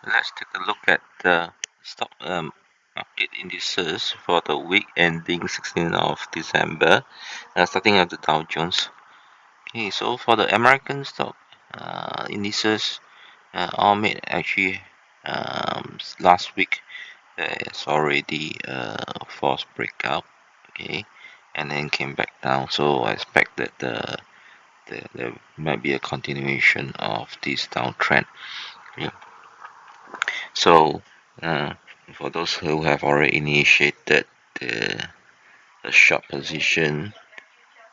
Let's take a look at the stock market indices for the week ending 16th of December, starting at the Dow Jones. Okay, so for the American stock indices, all made actually last week. There's already a false breakout, okay, and then came back down. So I expect that there might be a continuation of this downtrend. Yeah. So, uh, for those who have already initiated the short position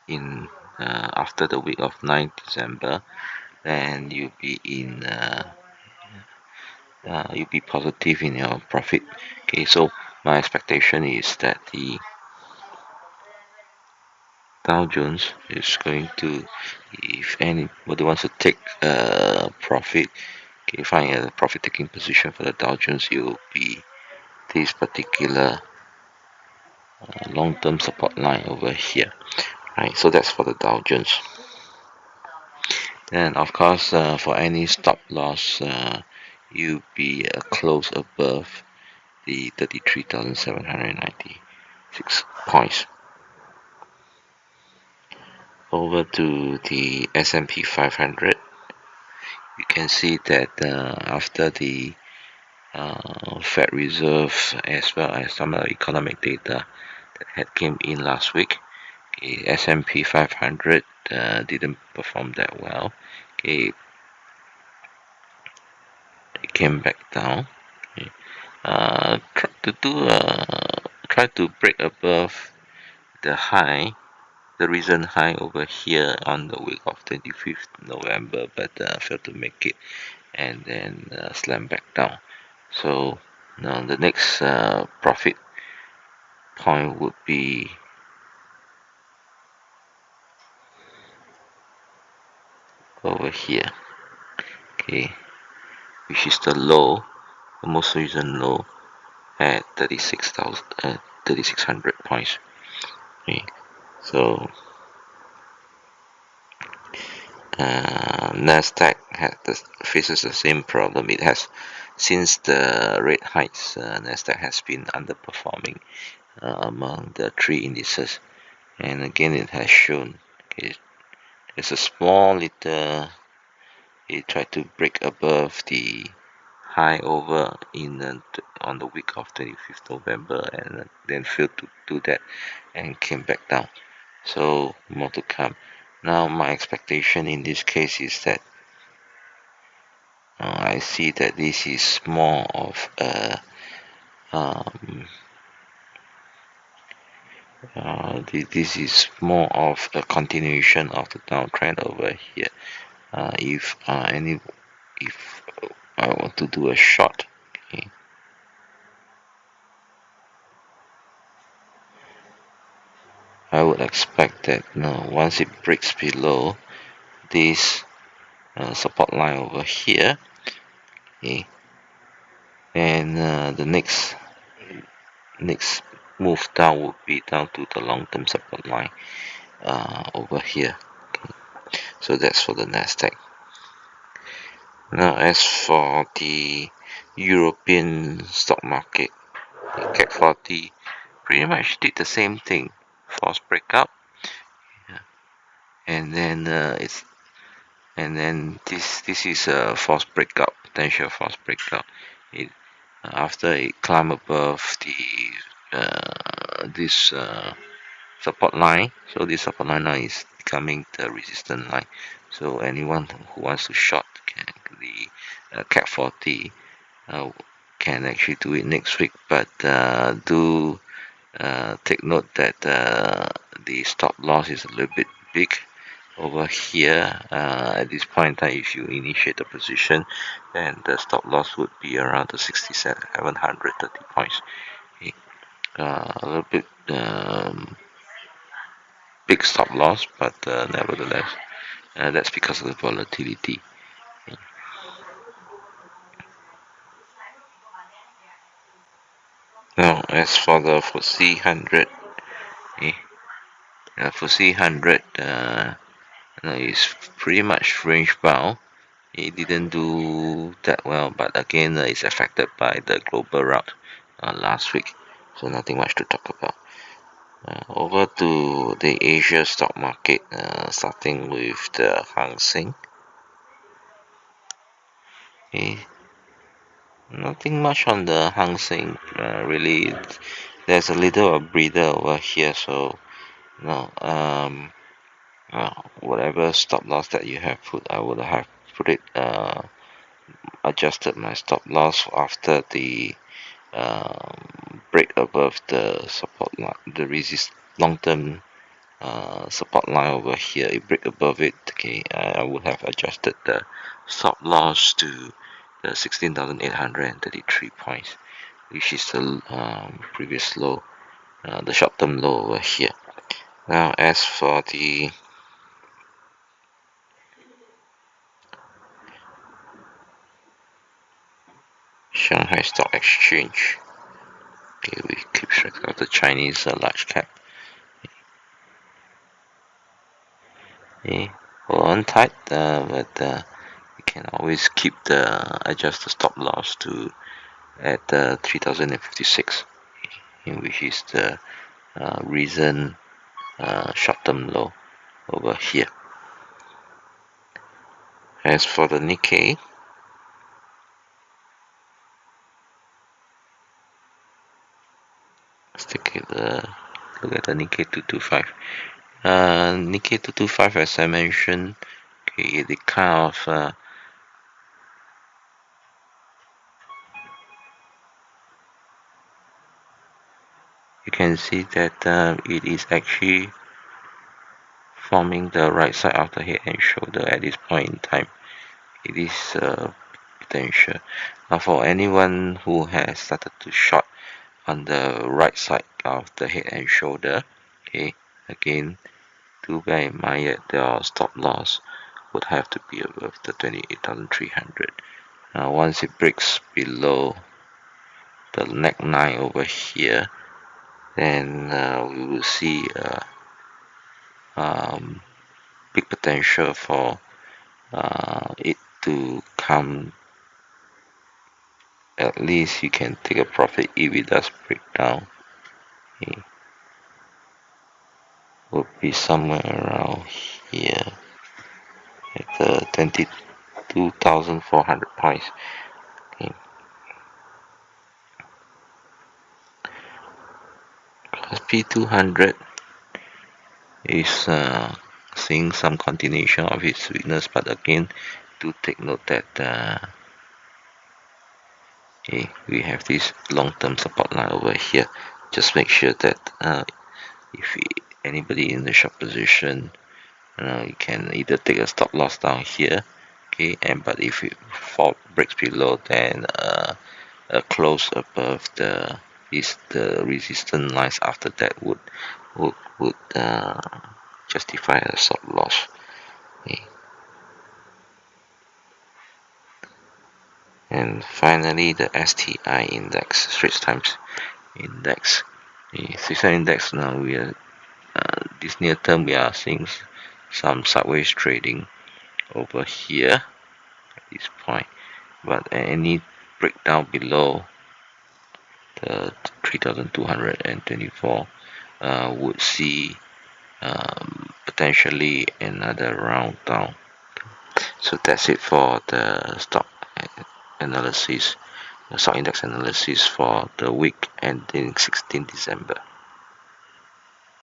in after the week of 9th December, then you'll be positive in your profit. Okay, so my expectation is that the Dow Jones is going to, if anybody wants to take profit, okay, find a profit taking position for the Dow Jones, it will be this particular long-term support line over here, right? So that's for the Dow Jones. And of course, for any stop loss, you'll be close above the 33,796 points. Over to the S&P 500, you can see that after the Fed Reserve as well as some of the economic data that had came in last week, okay, S&P 500 didn't perform that well. Okay, it came back down. Okay. Try to break above the high, the recent high over here on the week of 25th November, but failed to make it, and then slammed back down. So now the next profit point would be over here, okay, which is the low, the most recent low at 3600 points. Okay, so Nasdaq faces the same problem. It has, since the rate hikes, Nasdaq has been underperforming among the three indices, and again it has shown, okay, there's a small little, it tried to break above the high over on the week of 25th November, and then failed to do that and came back down. So more to come. Now my expectation in this case is that I see that this is more of a this is more of a continuation of the downtrend over here. If I want to do a short, okay, I would expect that once it breaks below this support line over here, okay, and the next move down would be down to the long-term support line over here. Okay. So that's for the Nasdaq. Now, as for the European stock market, the CAC40 pretty much did the same thing, false breakout, and then this is a false breakout, potential false breakout. It after it climbed above the this support line, so this support line now is becoming the resistance line. So anyone who wants to short the CAC40 can actually do it next week, but do take note that the stop loss is a little bit big over here. At this point in time, if you initiate the position, then the stop loss would be around the 6730 points. Okay. A little bit big stop loss, but nevertheless, that's because of the volatility. Okay. Now, as for the FTSE 100, okay, FTSE 100 is pretty much range bound. it didn't do that well, but again, it's affected by the global rout last week, so nothing much to talk about. Over to the Asia stock market, starting with the Hang Seng. Okay, nothing much on the Hang Seng. Really, there's a little of breather over here, so no. Whatever stop loss that you have put, I would have put it adjusted my stop loss after the break above the support line, the long-term support line over here. It break above it. Okay, I would have adjusted the stop loss to the 16,833 points, which is the previous low, the short-term low over here. Now, as for the Shanghai Stock Exchange, okay, we keep track of the Chinese large cap. Okay, hold on tight, but you can always keep the adjust the stop loss to at 3056, which is the recent short-term low over here. As for the Nikkei, let's take a look at the Nikkei 225. Nikkei 225, as I mentioned, okay, the kind of you can see that it is actually forming the right side of the head and shoulder at this point in time. It is potential. Now, for anyone who has started to short on the right side of the head and shoulder, okay, again, do bear in mind that your stop loss would have to be above the 28,300. Now, once it breaks below the neckline over here, then we will see big potential for it to come. At least you can take a profit if it does break down. Okay. Would be somewhere around here at the 22,400 points. Okay. P200 is seeing some continuation of its weakness, but again, do take note that okay, we have this long-term support line over here. Just make sure that if anybody in the short position, you can either take a stop loss down here, okay, but if it breaks below, then a close above the resistance lines after that would justify a stop loss. Okay. And finally, the STI index, Straits Times index. The Straits Times index, now we are this near term we are seeing some sideways trading over here at this point, but any breakdown below the 3,224 would see potentially another round down. So that's it for the stock analysis, the stock index analysis for the week ending 16 December.